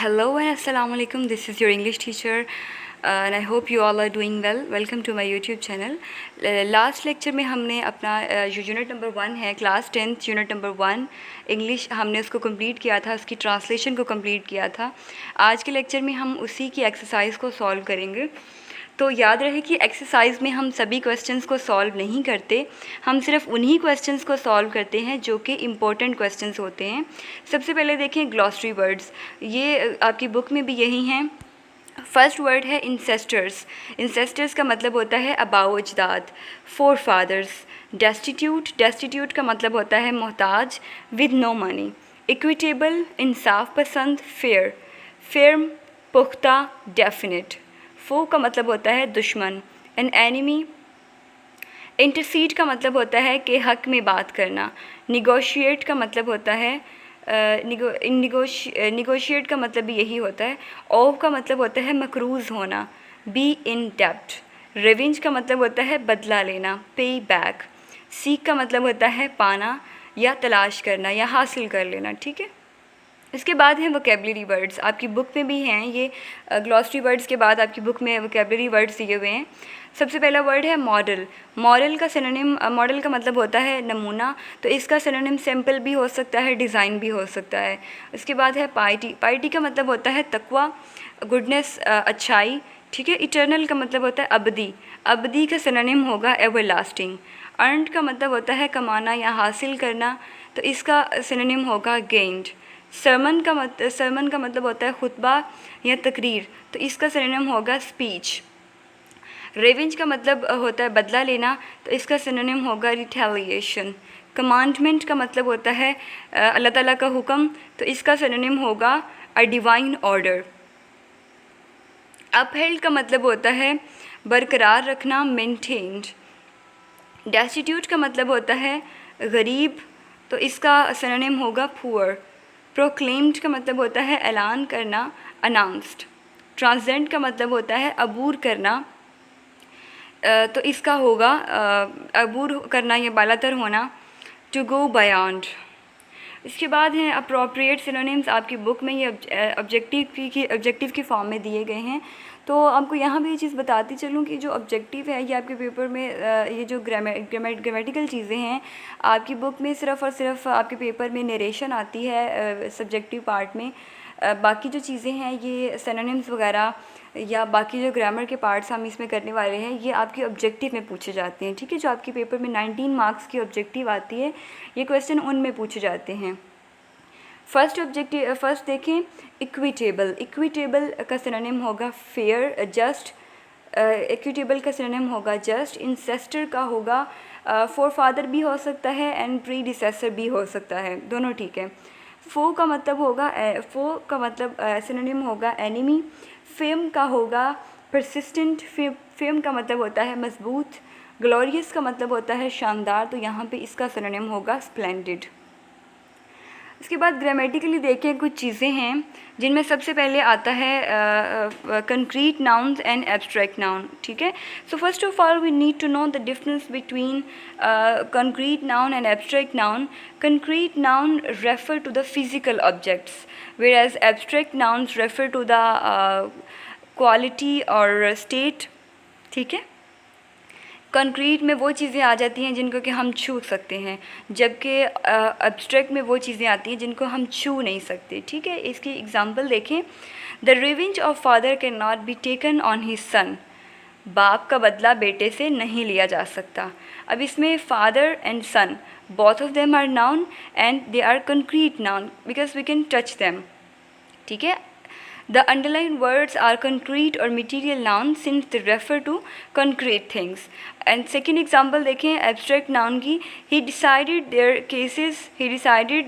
Hello and Assalamu alaikum. This is your English teacher and I hope you all are doing well. Welcome to my YouTube channel. Last lecture में हमने अपना जो unit number 1 है class 10th unit number 1 English हमने उसको complete किया था, उसकी ट्रांसलेशन को कंप्लीट किया था। आज के लेक्चर में हम उसी की एक्सरसाइज को सॉल्व करेंगे। तो याद रहे कि एक्सरसाइज में हम सभी क्वेश्चंस को सॉल्व नहीं करते, हम सिर्फ उन्हीं क्वेश्चंस को सॉल्व करते हैं जो कि इम्पोर्टेंट क्वेश्चंस होते हैं। सबसे पहले देखें ग्लॉसरी वर्ड्स, ये आपकी बुक में भी यही हैं। फर्स्ट वर्ड है इंसेस्टर्स। इंसेस्टर्स का मतलब होता है अबाऊ अजदाद, फोर फादर्स। डेस्टिट्यूट, डेस्टिट्यूट का मतलब होता है मोहताज, विद नो मनी। इक्विटेबल, इंसाफ पसंद, फेयर। फेर्म, पुख्ता, डेफिनेट। फो का मतलब होता है दुश्मन। An enemy. इंटरसीड का मतलब होता है कि हक में बात करना। निगोशिएट का मतलब होता है निगोशिएट का मतलब भी यही होता है। ओव का मतलब होता है मकरूज़ होना। Be in dept. रिवेंज का मतलब होता है बदला लेना, पे बैक। सीक का मतलब होता है पाना या तलाश करना या हासिल कर लेना, ठीक है। इसके बाद हैं वोकेबलरी वर्ड्स, आपकी बुक में भी हैं ये। ग्लॉसरी वर्ड्स के बाद आपकी बुक में वोकेबलरी वर्ड्स दिए हुए हैं। सबसे पहला वर्ड है मॉडल। मॉडल का सिनोनिम, मॉडल का मतलब होता है नमूना, तो इसका सिनोनिम सिंपल भी हो सकता है, डिज़ाइन भी हो सकता है। इसके बाद है पाइटी। पाइटी का मतलब होता है तकवा, गुडनेस, अच्छाई, ठीक है। इटर्नल का मतलब होता है अबदी। अबदी का सिनोनिम होगा एवरलास्टिंग। अर्नड का मतलब होता है कमाना या हासिल करना, तो इसका सिनोनिम होगा गेन्ड। सरमन का मतलब होता है खुतबा या तकरीर, तो इसका सिनोनिम होगा स्पीच। रेवेंज का मतलब होता है बदला लेना, तो इसका सिनोनिम होगा रिटेलिएशन। कमांडमेंट का मतलब होता है अल्लाह ताला का हुक्म, तो इसका सिनोनिम होगा अ डिवाइन ऑर्डर। अपहेल्ड का मतलब होता है बरकरार रखना, मेंटेन्ड। डेस्टिट्यूट का मतलब होता है गरीब, तो इसका सिनोनिम होगा पुअर। प्रोक्लेम्ड का मतलब होता है ऐलान करना, अनाउंस्ड। ट्रांसेंड का मतलब होता है अबूर करना, तो इसका होगा अबूर करना या बालातर होना, टू गो बयान्ड। इसके बाद हैं अप्रोप्रिएट सिनोनिम्स, आपकी बुक में ये ऑब्जेक्टिव की फॉर्म में दिए गए हैं। तो आपको यहाँ भी ये चीज़ बताती चलूँ कि जो ऑब्जेक्टिव है ये आपके पेपर में ये जो ग्रामेटिकल चीज़ें हैं आपकी बुक में सिर्फ़ और सिर्फ आपके पेपर में नरेशन आती है सब्जेक्टिव पार्ट में। बाकी जो चीज़ें हैं ये सिनोनिम्स वगैरह या बाकी जो ग्रामर के पार्ट्स हम इसमें करने वाले हैं ये आपके ऑब्जेक्टिव में पूछे जाते हैं, ठीक है। जो आपके पेपर में 19 मार्क्स की ऑब्जेक्टिव आती है ये क्वेश्चन उनमें पूछे जाते हैं। फर्स्ट देखें इक्विटेबल। इक्विटेबल का सिनोनिम होगा फेयर, जस्ट। इक्विटेबल का सिनोनिम होगा जस्ट। इंसेस्टर का होगा फोर फादर भी हो सकता है एंड प्रीडिसेसर भी हो सकता है, दोनों ठीक है। फो का मतलब सिनोनिम होगा एनिमी। फेम का होगा परसिस्टेंट। फेम का मतलब होता है मजबूत। ग्लोरियस का मतलब होता है शानदार, तो यहाँ पे इसका सिनोनिम होगा स्प्लेंडिड। इसके बाद ग्रामेटिकली देखें कुछ चीज़ें हैं जिनमें सबसे पहले आता है concrete nouns and abstract noun, ठीक है। So first of all we need to know the difference between concrete noun and abstract noun. Concrete noun refer to the physical objects whereas abstract nouns refer to the quality और state, ठीक है। Concrete में वो चीज़ें आ जाती हैं जिनको कि हम छू सकते हैं, जबकि एब्स्ट्रैक्ट में वो चीज़ें आती हैं जिनको हम छू नहीं सकते, ठीक है। इसकी एग्जांपल देखें, the revenge of father can not be taken on his son. बाप का बदला बेटे से नहीं लिया जा सकता। अब इसमें father and son both of them are noun and they are concrete noun because we can touch them, ठीक है। The underlined words are concrete or material nouns since they refer to concrete things. And second example देखें abstract noun की, he decided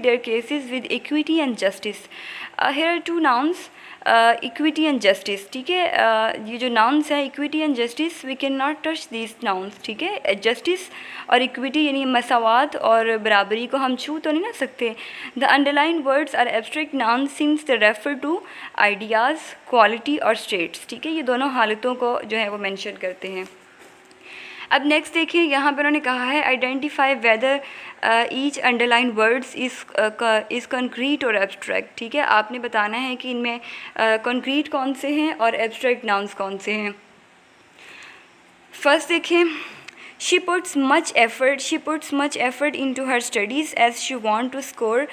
their cases with equity and justice. Here are two nouns, equity and justice, ठीक है। ये जो nouns हैं equity and justice we can not touch these nouns, ठीक है। Justice और इक्विटी यानी मसावात और बराबरी को हम छू तो नहीं ना सकते। The underline words are abstract nouns since they refer to ideas, quality और स्टेट्स, ठीक है। ये दोनों हालतों को जो है वो मेंशन करते हैं। अब नेक्स्ट देखिए, यहाँ पर उन्होंने कहा है identify whether each underline words is concrete और एब्स्ट्रैक्ट। ठीक है, आपने बताना है कि इनमें कंक्रीट कौन से हैं और एब्स्ट्रैक्ट नाउन्स कौन से हैं। फर्स्ट देखिए, she puts much effort into her studies as she want to score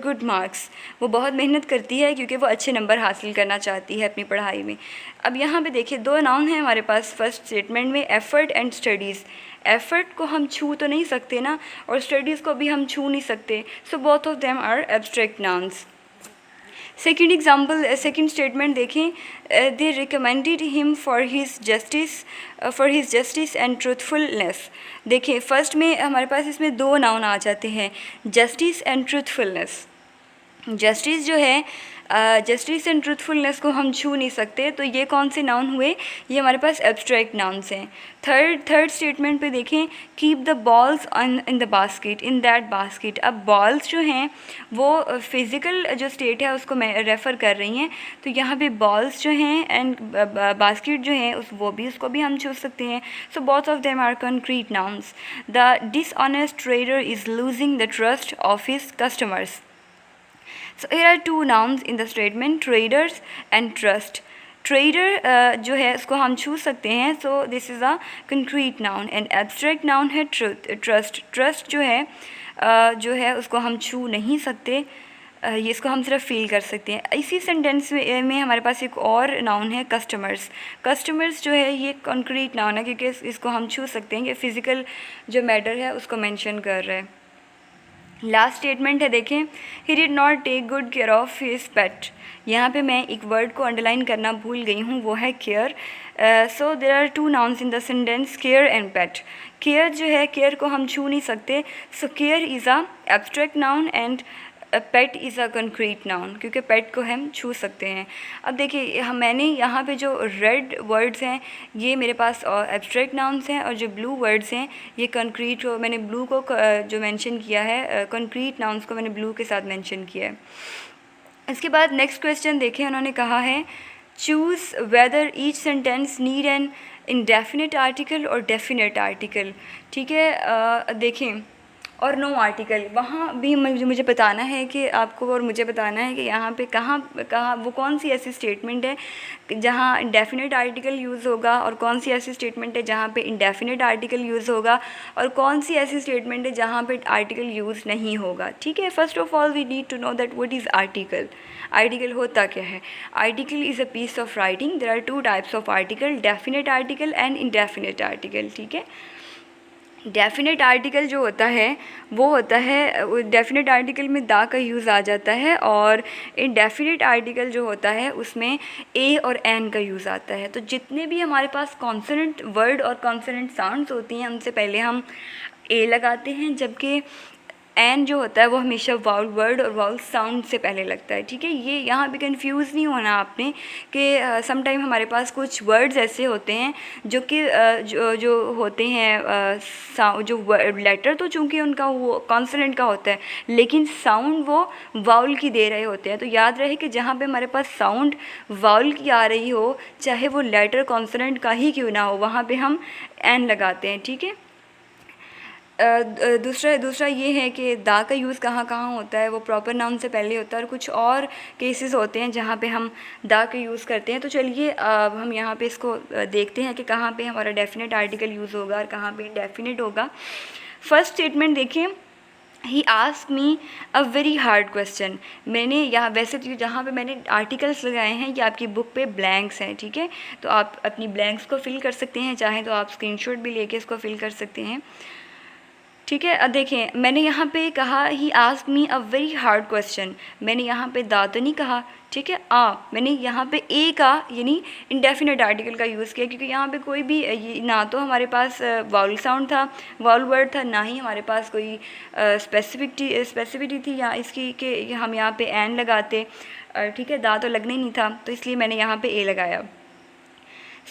good marks। वो बहुत मेहनत करती है क्योंकि वो अच्छे नंबर हासिल करना चाहती है अपनी पढ़ाई में। अब यहाँ पे देखिए दो नाउन हैं हमारे पास फर्स्ट स्टेटमेंट में, एफ़र्ट एंड स्टडीज़। एफ़र्ट को हम छू तो नहीं सकते ना, और स्टडीज़ को भी हम छू नहीं सकते, so both of them are abstract nouns. Second example, second statement देखें, they recommended him for his justice and truthfulness. देखिए फर्स्ट में हमारे पास इसमें दो नाउन आ जाते हैं, जस्टिस एंड ट्रूथफुलनेस। जस्टिस जो है, जस्टिस एंड ट्रूथफुलनेस को हम छू नहीं सकते, तो ये कौन से नाउन हुए, ये हमारे पास एब्स्ट्रैक्ट नाउन्स हैं। थर्ड स्टेटमेंट पे देखें, keep the balls in the basket, in that basket. अब बॉल्स जो हैं वो फिज़िकल जो स्टेट है उसको मैं रेफ़र कर रही हैं, तो यहाँ पे बॉल्स जो हैं एंड बास्केट जो है उसको भी हम छू सकते हैं। So both of them are concrete nouns. The dishonest trader is losing the trust of his customers. So here are two nouns in the statement, traders and trust. Trader जो है उसको हम छू सकते हैं, so this is a concrete noun. And abstract noun है trust जो है उसको हम छू नहीं सकते, ये इसको हम सिर्फ फील कर सकते हैं। इसी सेंटेंस में हमारे पास एक और नाउन है कस्टमर्स। कस्टमर्स जो है ये कंक्रीट नाउन है क्योंकि इसको हम छू सकते हैं, ये फ़िज़िकल जो मैटर है उसको मेंशन कर रहा है। लास्ट स्टेटमेंट है देखें, he did not take good care of his pet. यहाँ पे मैं एक वर्ड को अंडरलाइन करना भूल गई हूँ, वो है care. So there are two nouns in the sentence, care and pet. Care जो है, केयर को हम छू नहीं सकते, so care is a abstract noun and pet is a concrete noun, क्योंकि पेट को हम छू सकते हैं। अब देखिए मैंने यहाँ पे जो रेड वर्ड्स हैं ये मेरे पास एब्स्ट्रैक्ट नाउन्स हैं, और जो ब्लू वर्ड्स हैं ये कंक्रीट, मैंने ब्लू को जो मेंशन किया है, कंक्रीट नाउन्स को मैंने ब्लू के साथ मेंशन किया है। इसके बाद नेक्स्ट क्वेश्चन देखें, उन्होंने कहा है choose whether each sentence need an indefinite article और डेफिनेट आर्टिकल। ठीक है, देखें और नो आर्टिकल, वहाँ भी मुझे बताना है कि आपको और मुझे बताना है कि यहाँ पे कहाँ वो कौन सी ऐसी स्टेटमेंट है जहाँ इंडेफिनिट आर्टिकल यूज़ होगा, और कौन सी ऐसी स्टेटमेंट है जहाँ पे इंडेफिनिट आर्टिकल यूज़ होगा, और कौन सी ऐसी स्टेटमेंट है जहाँ पे आर्टिकल यूज़ नहीं होगा। ठीक है, first of all we need to know that what is article. Article होता क्या है? Article is a piece of writing. There are two types of article, definite article and indefinite article. ठीक है, definite article जो होता है वो होता है, डेफिनेट आर्टिकल में दा का यूज़ आ जाता है, और इनडेफिनिट आर्टिकल जो होता है उसमें ए और एन का यूज़ आता है। तो जितने भी हमारे पास कॉन्सोनेंट वर्ड और कॉन्सोनेंट साउंड्स होती हैं उनसे पहले हम ए लगाते हैं, जबकि एन जो होता है वो हमेशा वाउल वर्ड और वाउल साउंड से पहले लगता है। ठीक है, ये यहाँ पे कंफ्यूज नहीं होना आपने कि सम टाइम हमारे पास कुछ वर्ड्स ऐसे होते हैं जो कि जो होते हैं जो लेटर तो चूँकि उनका वो कॉन्सोनेंट का होता है, लेकिन साउंड वो वाउल की दे रहे होते हैं। तो याद रहे कि जहाँ पे हमारे पास साउंड वाउल की आ रही हो, चाहे वो लेटर कॉन्सोनेंट का ही क्यों ना हो, वहाँ पे हम एन लगाते हैं। ठीक है, दूसरा ये है कि दा का यूज़ कहाँ होता है, वो प्रॉपर नाउन से पहले होता है, और कुछ और केसेस होते हैं जहाँ पे हम दा का यूज़ करते हैं। तो चलिए हम यहाँ पे इसको देखते हैं कि कहाँ पे हमारा डेफिनेट आर्टिकल यूज़ होगा और कहाँ पे इंडेफिनिट होगा। फर्स्ट स्टेटमेंट देखिए, he ask me a very hard question. मैंने यहाँ वैसे तो जहाँ पे मैंने आर्टिकल्स लगाए हैं ये आपकी बुक पे ब्लैंक्स हैं। ठीक है, तो आप अपनी ब्लैंक्स को फिल कर सकते हैं, चाहें तो आप स्क्रीनशॉट भी लेके इसको फिल कर सकते हैं। ठीक है, अब देखें मैंने यहाँ पे कहा he ask me a very hard question, मैंने यहाँ पे दा तो नहीं कहा। ठीक है, मैंने यहाँ पे ए का यानी इंडेफिनेट आर्टिकल का यूज़ किया, क्योंकि यहाँ पे कोई भी ना तो हमारे पास वाउल साउंड था, वाउल वर्ड था, ना ही हमारे पास कोई स्पेसिफिसिटी थी या इसकी कि हम यहाँ पे एन लगाते। ठीक है, दा तो लगना ही नहीं था, तो इसलिए मैंने यहाँ पे ए लगाया।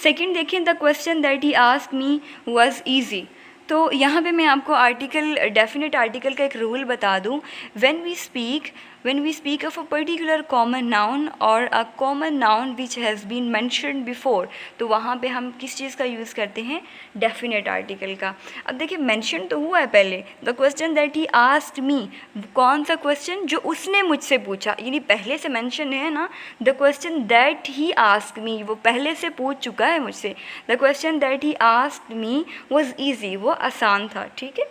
सेकेंड देखें, the question that he ask me was easy. तो यहाँ पे मैं आपको आर्टिकल डेफिनेट आर्टिकल का एक रूल बता दूँ, when we speak when we speak of a particular common noun or a common noun which has been mentioned before, तो वहाँ पे हम किस चीज़ का यूज़ करते हैं, डेफिनेट आर्टिकल का। अब देखिए मेंशन तो हुआ है पहले, the question that he asked me, कौन सा क्वेश्चन, जो उसने मुझसे पूछा, यानी पहले से मेंशन है ना, the question that he asked me, वो पहले से पूछ चुका है मुझसे। The question that he asked me was easy, वो आसान था, ठीक है,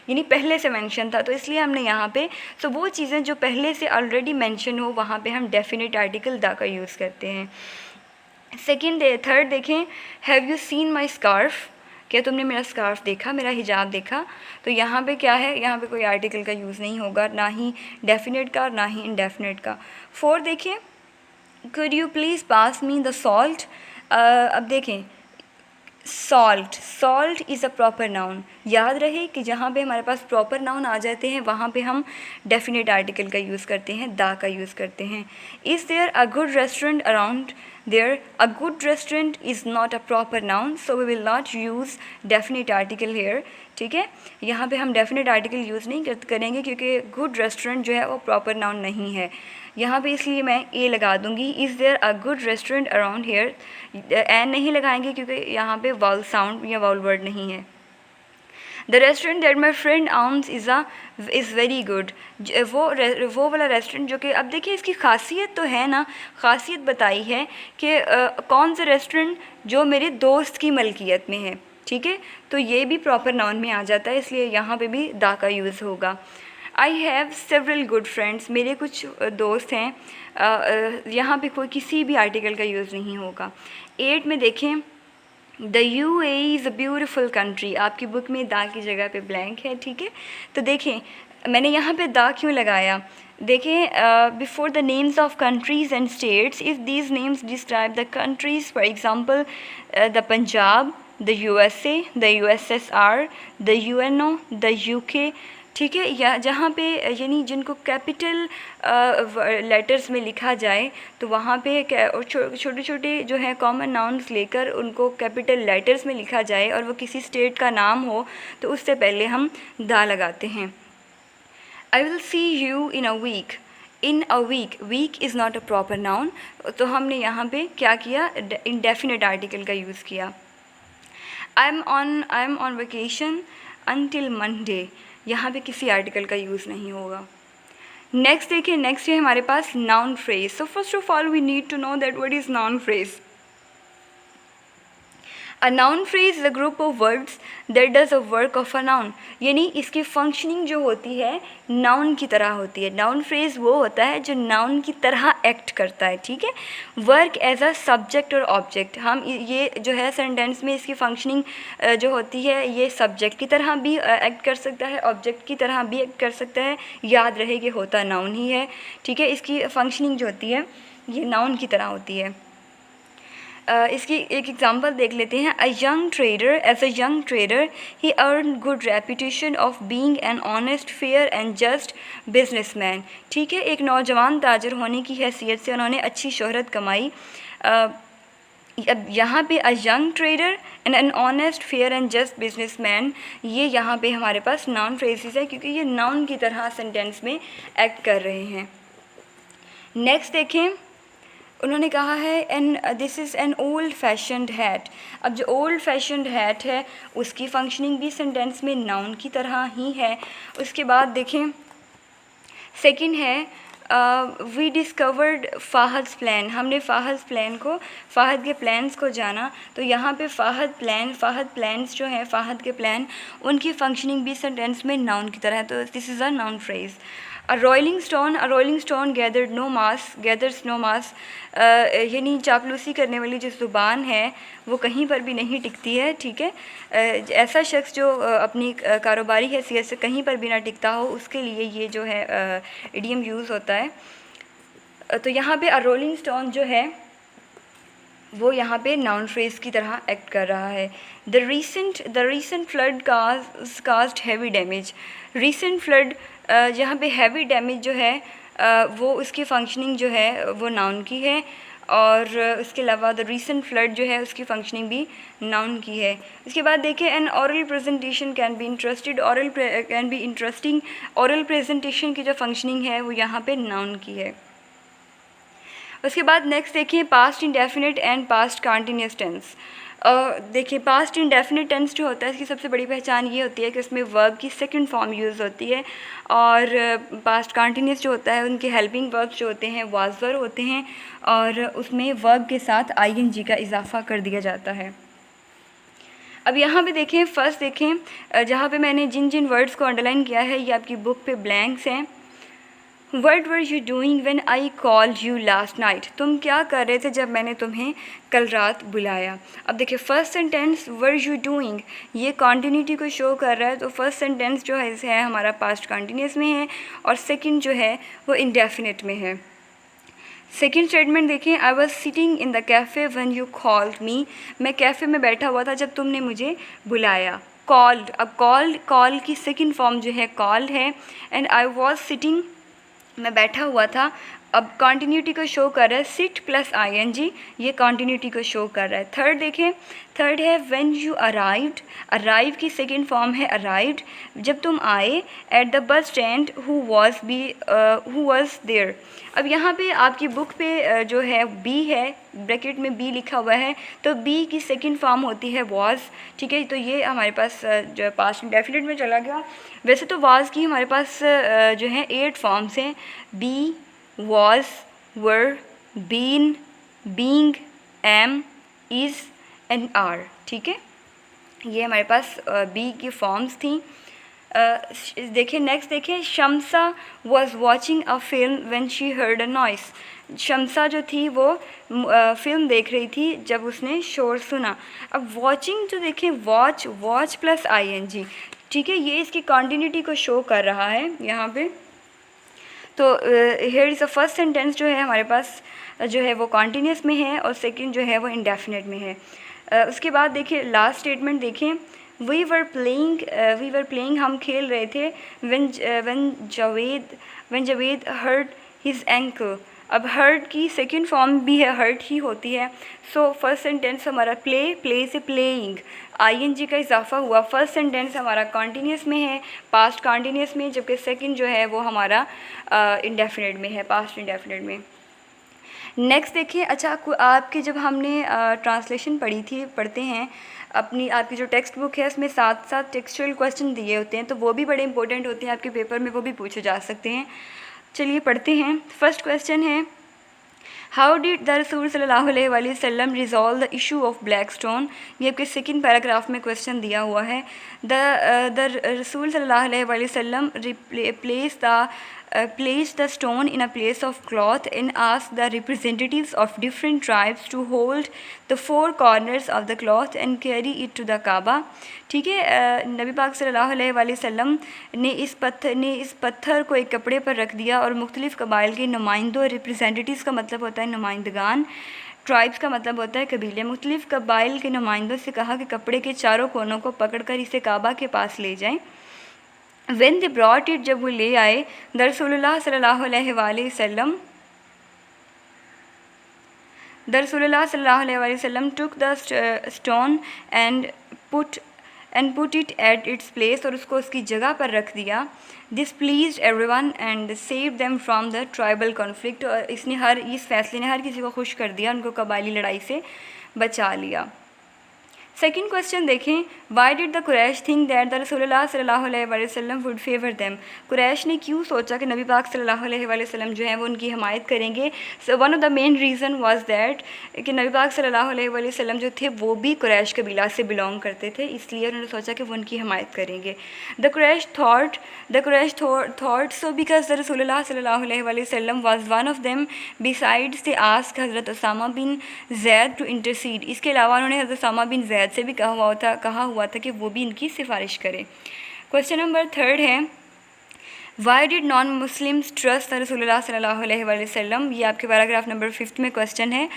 यानी पहले से मेंशन था, तो इसलिए हमने यहाँ पे सो वो चीज़ें जो पहले से ऑलरेडी मेंशन हो वहाँ पे हम डेफिनेट आर्टिकल द का यूज़ करते हैं। थर्ड देखें, have you seen my scarf, क्या तुमने मेरा स्कार्फ देखा, मेरा हिजाब देखा, तो यहाँ पे क्या है, यहाँ पे कोई आर्टिकल का यूज़ नहीं होगा, ना ही डेफिनेट का ना ही इनडेफिनेट का। 4 देखें, could you please pass me the salt। अब देखें salt is a proper noun, याद रहे कि जहाँ पे हमारे पास प्रॉपर नाउन आ जाते हैं वहाँ पे हम डेफिनेट आर्टिकल का यूज़ करते हैं, द का यूज़ करते हैं। Is there a good restaurant around there, a good restaurant is not a proper noun, so we will not use definite article here, ठीक है, यहाँ पे हम डेफिनेट आर्टिकल यूज़ नहीं करेंगे क्योंकि गुड रेस्टोरेंट जो है वो प्रॉपर नाउन नहीं है यहाँ पे, इसलिए मैं ए लगा दूँगी, is there a good restaurant around here, an नहीं लगाएंगे क्योंकि यहाँ पे वाउल साउंड या वाउल वर्ड नहीं है। The restaurant that my friend owns is very good, वो वाला रेस्टोरेंट जो कि, अब देखिए इसकी खासियत तो है ना, खासियत बताई है कि कौन सा रेस्टोरेंट जो मेरे दोस्त की मलकियत में है, ठीक है, तो ये भी प्रॉपर नाउन में आ जाता है, इसलिए यहाँ पे भी द का यूज़ होगा। I have several good friends, मेरे कुछ दोस्त हैं, यहाँ पे कोई किसी भी आर्टिकल का यूज़ नहीं होगा। 8 में देखें, the UAE is a beautiful country, आपकी बुक में द की जगह पे ब्लैंक है, ठीक है, तो देखें मैंने यहाँ पे द क्यों लगाया, देखें before the names of countries and states, if these names describe the countries, for example the Punjab, the USA, the USSR, the UNO, the UK, ठीक है, या जहाँ पे यानी जिनको कैपिटल लेटर्स में लिखा जाए तो वहाँ पे छोटे छोटे जो है कॉमन नाउन्स लेकर उनको कैपिटल लेटर्स में लिखा जाए और वो किसी स्टेट का नाम हो तो उससे पहले हम द लगाते हैं। I will see you in a week, in a week is not a proper noun, तो हमने यहाँ पे क्या किया, इंडेफिनेट आर्टिकल का यूज़ किया। I am on vacation until Monday, यहाँ पे किसी आर्टिकल का यूज़ नहीं होगा। नेक्स्ट देखिए, नेक्स्ट है हमारे पास noun phrase. So first of all we need to know that what is noun phrase. A noun phrase is a group of words that does a work of a noun, यानी इसकी functioning जो होती है noun की तरह होती है। Noun phrase वो होता है जो नाउन की तरह एक्ट करता है, ठीक है, वर्क एज अ सब्जेक्ट और ऑब्जेक्ट। हम ये जो है सेंटेंस में इसकी फंक्शनिंग जो होती है ये सब्जेक्ट की तरह भी एक्ट कर सकता है, ऑब्जेक्ट की तरह भी एक्ट कर सकता है, याद रहे कि होता नाउन ही है, ठीक है, इसकी फंक्शनिंग जो होती है ये नाउन की तरह होती है। इसकी एक एग्जांपल देख लेते हैं। A young trader, as a young trader he earn good reputation of being an honest, fair and just businessman, ठीक है, एक नौजवान ताजर होने की हैसियत से उन्होंने अच्छी शोहरत कमाई। अब यहाँ पे अ young trader and N honest, fair and just businessman, ये यहाँ पे हमारे पास नाउन फ्रेजेस है क्योंकि ये नाउन की तरह सेंटेंस में एक्ट कर रहे हैं। नेक्स्ट देखें, उन्होंने कहा है an this is an old fashioned hat. अब जो ओल्ड फैशन्ड हैट है उसकी फंक्शनिंग भी सेंटेंस में नाउन की तरह ही है। उसके बाद देखें सेकंड है वी डिस्कवर्ड फ़ाहद्स प्लान, हमने फ़ाहद्स प्लान को, फ़ाहद के प्लान्स को जाना, तो यहाँ पे फ़ाहद प्लान्स जो हैं, फ़ाहद के प्लान, उनकी फंक्शनिंग भी सेंटेंस में नाउन की तरह है, तो this is a noun phrase. A rolling stone gathers no moss, यानी चापलूसी करने वाली जो ज़ुबान है वो कहीं पर भी नहीं टिकती है, ठीक है, ऐसा शख्स जो अपनी कारोबारी हैसियत से कहीं पर भी ना टिकता हो उसके लिए ये जो है इडियम यूज़ होता है। तो यहाँ पे अ रोलिंग स्टोन जो है वो यहाँ पे नाउन फ्रेज की तरह एक्ट कर रहा है। The recent flood cast heavy damage, recent flood यहाँ पे हैवी डैमेज जो है वो उसकी फंक्शनिंग जो है वो नाउन की है। और उसके अलावा द रीसेंट फ्लड जो है उसकी फंक्शनिंग भी नाउन की है। इसके बाद देखिए an oral presentation can be interested, oral can be interesting, oral presentation की जो फंक्शनिंग है वो यहाँ पे नाउन की है। उसके बाद नेक्स्ट देखिए past indefinite and past continuous tense. देखिए पास्ट इंडेफिनिट टेंस जो होता है इसकी सबसे बड़ी पहचान ये होती है कि उसमें वर्ब की सेकंड फॉर्म यूज़ होती है, और पास्ट कंटिन्यूस जो होता है उनके हेल्पिंग वर्ब्स जो होते हैं वाज वर होते हैं, और उसमें वर्ब के साथ आईएनजी का इजाफा कर दिया जाता है। अब यहाँ पे देखें, फर्स्ट देखें जहाँ पे मैंने जिन जिन वर्ड्स को अंडरलाइन किया है ये आपकी बुक पे ब्लैंक्स हैं। What were you doing when I called you last night? तुम क्या कर रहे थे जब मैंने तुम्हें कल रात बुलाया। अब देखिए first sentence were you doing ये कॉन्टीन्यूटी को शो कर रहा है, तो फर्स्ट सेंटेंस जो है हमारा पास्ट कॉन्टीन्यूस में है, और सेकंड जो है वो इंडेफिनिट में है। सेकेंड स्टेटमेंट देखें, I was sitting in the cafe when you called me, मैं कैफ़े में बैठा हुआ था जब तुमने मुझे बुलाया। कॉल्ड, अब कॉल की सेकेंड फॉर्म जो है कॉल्ड है, एंड आई वॉज सिटिंग मैं बैठा हुआ था। अब कॉन्टीन्यूटी को शो कर रहा है सिट प्लस आईएनजी, ये कॉन्टीन्यूटी को शो कर रहा है। थर्ड देखें, थर्ड है व्हेन यू अराइव्ड, अराइव की सेकेंड फॉर्म है अराइव्ड, जब तुम आए। At the bus stand who was there. अब यहाँ पे आपकी बुक पे जो है बी है, ब्रैकेट में बी लिखा हुआ है, तो बी की सेकेंड फॉर्म होती है वाज, ठीक है। तो ये हमारे पास जो है पास्ट इंडेफिनिट में चला गया। वैसे तो वाज की हमारे पास जो है 8 फॉर्म्स हैं, B, was, were, been, being, am, is and are, ठीक है। ये हमारे पास बी की फॉर्म्स थी। देखिए नेक्स्ट देखिए, Shamsa was watching a film when she heard a noise। Shamsa जो थी वो फिल्म देख रही थी जब उसने शोर सुना। अब वॉचिंग जो देखें, वॉच प्लस आईएनजी, ठीक है, ये इसकी कॉन्टीन्यूटी को शो कर रहा है यहाँ पे। तो here is a first sentence जो है हमारे पास जो है वो कॉन्टीन्यूस में है, और सेकंड जो है वो इंडेफिनिट में है। उसके बाद देखिए लास्ट स्टेटमेंट देखें, वी वर प्लेइंग हम खेल रहे थे, when Javed hurt his ankle. अब हर्ट की सेकंड फॉर्म भी है हर्ट ही होती है। सो फर्स्ट सेंटेंस हमारा प्ले से प्लेइंग, आईएनजी का इजाफा हुआ। फर्स्ट सेंटेंस हमारा कॉन्टीन्यूस में है, पास्ट कॉन्टीन्यूस में, जबकि सेकंड जो है वो हमारा इंडेफिनिट में है, पास्ट इंडेफिनिट में। नेक्स्ट देखिए, अच्छा आपके जब हमने ट्रांसलेशन पढ़ते हैं आपकी जो टेक्स्ट बुक है उसमें साथ साथ टेक्सचुअल क्वेश्चन दिए होते हैं, तो वो भी बड़े इंपॉर्टेंट होते हैं आपके पेपर में, वो भी पूछे जा सकते हैं। चलिए पढ़ते हैं। फर्स्ट क्वेश्चन है, हाउ डिड द रसूल सल्लल्लाहु अलैहि वसल्लम resolve the issue of black stone. ये आपके सेकंड पैराग्राफ में क्वेश्चन दिया हुआ है। द रसूल सल्लल्लाहु अलैहि वसल्लम placed the stone in a place of cloth and asked the representatives of different tribes to hold the 4 corners of the cloth and carry it to the Kaaba। ठीक है, नबी पाक सल्लल्लाहु अलैहि वसल्लम ने इस पत्थर को एक कपड़े पर रख दिया और मुख्तलिफ़ कबाइल के नुमाइंदों, रिप्रेजेंटेटिव्स का मतलब होता है नुमाइंदगान, ट्राइब्स का मतलब होता है कबीले, मुख्तलिफ़ कबाइल के नुमाइंदों से कहा कि कपड़े के चारों कोनों को पकड़कर इसे काबा के पास ले जाएं। When they brought it, जब वो ले आए, द रसूलुल्लाह सल्लल्लाहु अलैहि वसल्लम took the stone and put it at its place, और उसको उसकी जगह पर रख दिया। This pleased everyone and saved them from the tribal conflict। और इस फैसले ने हर किसी को खुश कर दिया, उनको कबायली लड़ाई से बचा लिया। सेकेंड क्वेश्चन देखें, why did the Quraish think that the रसूलुल्लाह सल्लल्लाहु अलैहि वसल्लम वुड फेवर देम। कुरैश ने क्यों सोचा कि नबी पाक सल्लल्लाहु अलैहि वसल्लम जो है वो उनकी हमायत करेंगे। So one of the main reason was that कि नबी पाक सल्लल्लाहु अलैहि वसल्लम जो थे वो भी कुरैश कबीला से बिलोंग करते थे, इसलिए उन्होंने सोचा कि वो उनकी हमायत करेंगे। The Quraish thought so because the रसूलुल्लाह सल्लल्लाहु अलैहि वसल्लम was one of them, besides they ask Hazrat Usama bin Zaid to intercede. इसके अलावा उन्होंने हज़रत उसामा बिन ज़ैद से भी कहा हुआ था कि वो भी इनकी सिफारिश करें। क्वेश्चन नंबर 3 है, why did non Muslims trust रसूलुल्लाह सल्लल्लाहु अलैहि वसल्लम, ये आपके पैराग्राफ नंबर 5 में क्वेश्चन है।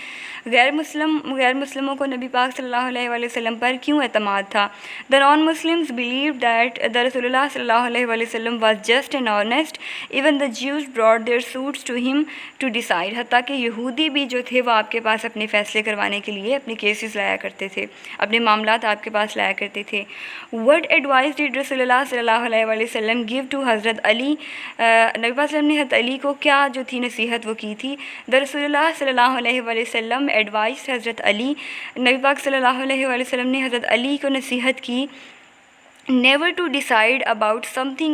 गैर मुस्लिमों को नबी पाक सल्लल्लाहु अलैहि वसल्लम पर क्यों एतमाद था? The non Muslims believe that the रसूलुल्लाह सल्लल्लाहु अलैहि वसल्लम was just and honest, even the Jews brought their suits to him to decide, हत्ता कि यहूदी भी जो थे वो आपके पास अपने फ़ैसले करवाने के लिए अपने केसेस लाया करते थे, अपने मामलात आपके पास लाया करते थे। व्हाट एडवाइस डिड रसूलुल्लाह सल्लल्लाहु अलैहि वसल्लम गिव टू हज़रत अली, नबी पाक सल्लल्लाहु अलैहि वसल्लम ने हज़रत अली को क्या जो थी नसीहत वो की थी? द रसूलुल्लाह सल्लल्लाहु अलैहि वसल्लम एडवाइस हज़रत अली, नबी पाक सल्लल्लाहु अलैहि वसल्लम ने हज़रत अली को नसीहत की never to decide about something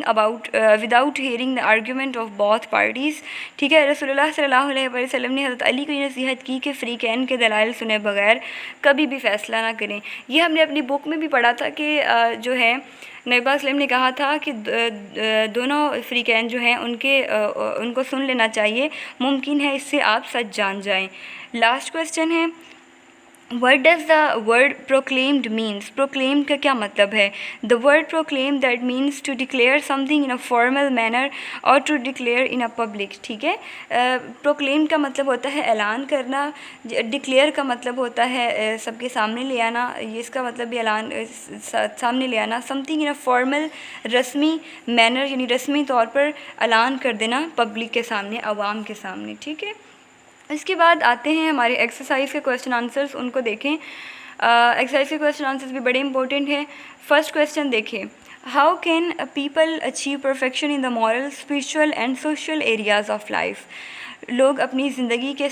without hearing the argument of both parties। ठीक है, रसूलुल्लाह सल्लल्लाहु अलैहि वसल्लम ने हज़रत अली को ये नसीहत की कि फ़रीक़ैन के दलाइल सुने बगैर कभी भी फ़ैसला ना करें। ये हमने अपनी बुक में भी पढ़ा था कि जो है नबी पाक सल्लल्लाहु अलैहि वसल्लम ने कहा था कि दोनों फ़रीक़ैन जो हैं उनको सुन लेना चाहिए, मुमकिन है इससे आप सच जान जाएँ। लास्ट क्वेश्चन है, What does the word proclaimed means? Proclaimed का क्या मतलब है? The word proclaimed that means to declare something in a formal manner or to declare in a public। ठीक है, proclaimed का मतलब होता है ऐलान करना, declare का मतलब होता है सबके सामने ले आना, ये इसका मतलब भी ऐलान सामने ले आना, something in a formal रस्मी manner यानी रस्मी तौर पर ऐलान कर देना पब्लिक के सामने, आवाम के सामने। ठीक है, इसके बाद आते हैं हमारे एक्सरसाइज के क्वेश्चन आंसर्स, उनको देखें। एक्सरसाइज के क्वेश्चन आंसर्स भी बड़े इंपॉर्टेंट हैं। फर्स्ट क्वेश्चन देखें, how can people achieve perfection in the moral, spiritual and social areas of life? लोग अपनी ज़िंदगी के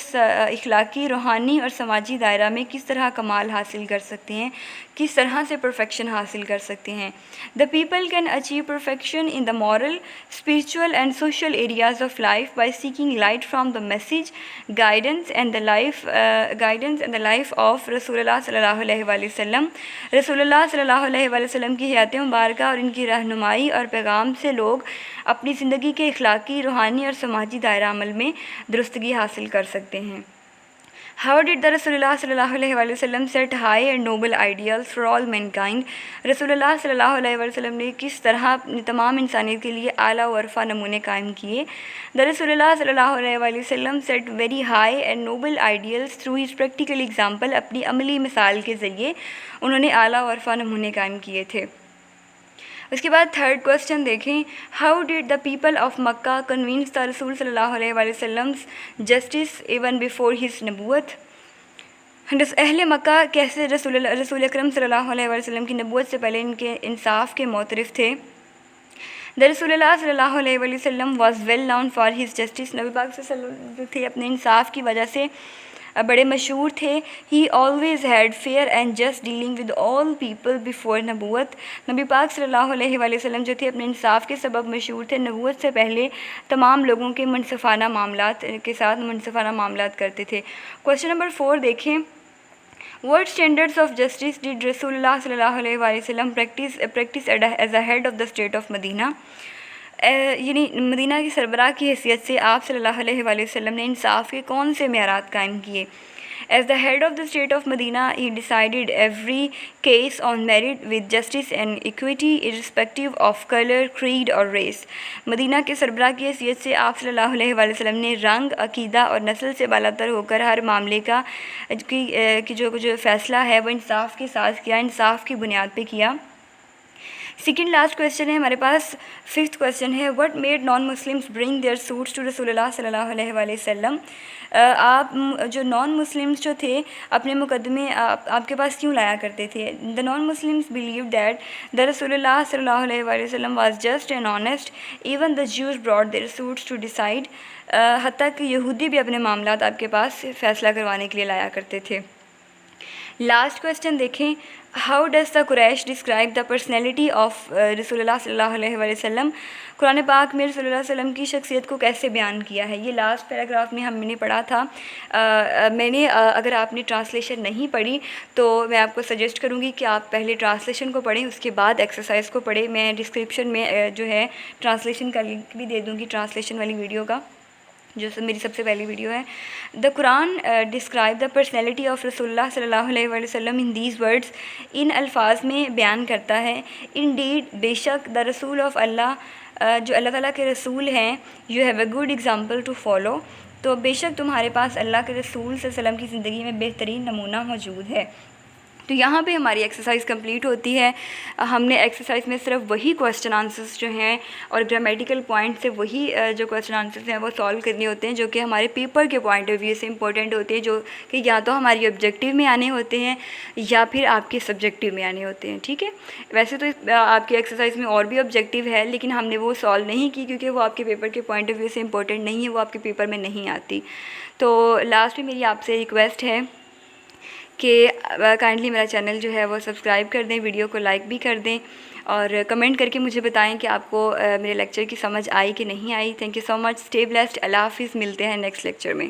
इखलाकी, रूहानी और समाजी दायरा में किस तरह कमाल हासिल कर सकते हैं, किस तरह से परफेक्शन हासिल कर सकते हैं? The people can achieve perfection in the moral, spiritual and social areas of life by seeking light from the message, guidance and the life of रसूलुल्लाह सल्लल्लाहु अलैहि वसल्लम। रसूलुल्लाह सल्लल्लाहु अलैहि वसल्लम की हयात मुबारक और इनकी रहनुमाई और पैगाम से लोग अपनी ज़िंदगी के इखलाकी, रूहानी और समाजी दायरा अमल में दुरुस्तगी हासिल कर सकते हैं। How did the Rasulullah सल्लल्लाहु अलैहि वसल्लम set high and noble ideals for all mankind? रसूलुल्लाह सल्लल्लाहु अलैहि वसल्लम ने किस तरह तमाम इंसानियत के लिए आला व अरफा नमूने कायम किए? The Rasulullah सल्लल्लाहु अलैहि वसल्लम set very high and noble ideals through his practical example। अपनी अमली मिसाल के ज़रिए उन्होंने आला व अरफा नमूने कायम किए थे। उसके बाद थर्ड क्वेश्चन देखें, how did the people of Mecca convince the रसूल सल्लल्लाहु अलैहि वसल्लम जस्टिस इवन बिफोर हिज नबूवत? अहले मक्का कैसे रसूल अकरम सल्लल्लाहु अलैहि वसल्लम की नबूवत से पहले इनके इंसाफ के मोतरफ़ थे। द रसूलुल्लाह सल्लल्लाहु अलैहि वसल्लम was well known for his justice. नबी पाक सल्लल्लाहु अलैहि वसल्लम थे अपने इंसाफ की वजह से बड़े मशहूर थे। He always had fair and just dealing with all people before नबूवत। नबी पाक सल्लल्लाहु अलैहि वसल्लम जो थे अपने इंसाफ के सबब मशहूर थे, नबूवत से पहले तमाम लोगों के मुनसफ़ाना मामलात के साथ मुनसफ़ाना मामलात करते थे। क्वेश्चन नंबर 4 देखें, What standards of justice did Rasulullah सल्लल्लाहु अलैहि वसल्लम practice as a head of the state of Medina? यानी मदीना की सरबराह की हैसियत से आप सल्लल्लाहु अलैहि वसल्लम ने इंसाफ के कौन से मेयारात कायम किए? As the head of the state of Medina, he decided every case on merit with justice and equity, irrespective of color, creed और race। मदीना के सरबराह की हैसियत से आप सल्लल्लाहु अलैहि वसल्लम ने रंग, अकीदा और नस्ल से बालातर होकर हर मामले का जो फ़ैसला है वो इंसाफ के साथ किया, इंसाफ की बुनियाद पे किया। सेकेंड लास्ट क्वेश्चन है हमारे पास, फिफ्थ क्वेश्चन है, what made non Muslims bring their suits to रसूलुल्लाह सल्लल्लाहु अलैहि वसल्लम? आप जो नॉन मुस्लिम्स जो थे अपने मुकदमे आपके पास क्यों लाया करते थे? The non Muslims believe that the रसूलुल्लाह सल्लल्लाहु अलैहि वसल्लम was just and honest, even the Jews brought their suits to decide. हत्ता कि यहूदी भी अपने मामलात आपके पास फ़ैसला करवाने के लिए लाया करते थे। लास्ट क्वेश्चन देखें, how does the Quraish describe the personality of रसूलुल्लाह सल्लल्लाहु अलैहि वसल्लम? कुरान पाक में रसूलुल्लाह सल्लल्लाहु अलैहि वसल्लम की शख्सियत को कैसे बयान किया है? ये लास्ट पैराग्राफ में हमने पढ़ा था। मैंने अगर आपने ट्रांसलेशन नहीं पढ़ी तो मैं आपको सजेस्ट करूँगी कि आप पहले ट्रांसलेशन को पढ़ें, उसके बाद एक्सरसाइज को पढ़ें। मैं डिस्क्रिप्शन में जो है ट्रांसलेशन का लिंक भी दे दूँगी, ट्रांसलेशन वाली वीडियो का, जो मेरी सबसे पहली वीडियो है। The Quran describe the personality of रसूलुल्लाह सल्लल्लाहु अलैहि वसल्लम इन दीज वर्ड्स, इन अल्फाज में बयान करता है, इन डीड बेशक द रसूल ऑफ अल्लाह जो अल्लाह ताला के रसूल हैं, you have a good example to follow. तो बेशक तुम्हारे पास अल्लाह के रसूल सल्लल्लाहु अलैहि वसल्लम की ज़िंदगी में बेहतरीन नमूना मौजूद है। तो यहाँ पे हमारी एक्सरसाइज कंप्लीट होती है। हमने एक्सरसाइज में सिर्फ वही क्वेश्चन आंसर्स जो हैं और ग्रामेटिकल पॉइंट से वही जो क्वेश्चन आंसर्स हैं वो सॉल्व करने होते हैं, जो कि हमारे पेपर के पॉइंट ऑफ व्यू से इंपॉर्टेंट होते हैं, जो कि या तो हमारी ऑब्जेक्टिव में आने होते हैं या फिर आपके सब्जेक्टिव में आने होते हैं। ठीक है, वैसे तो आपकी एक्सरसाइज में और भी ऑब्जेक्टिव है, लेकिन हमने वो सॉल्व नहीं की क्योंकि वो आपके पेपर के पॉइंट ऑफ व्यू से इंपॉर्टेंट नहीं है, वो आपके पेपर में नहीं आती। तो लास्ट में मेरी आपसे रिक्वेस्ट है कि काइंडली मेरा चैनल जो है वो सब्सक्राइब कर दें, वीडियो को लाइक भी कर दें और कमेंट करके मुझे बताएं कि आपको मेरे लेक्चर की समझ आई कि नहीं आई। Thank you so much, stay blessed, अल्लाह हाफिज़, मिलते हैं नेक्स्ट लेक्चर में।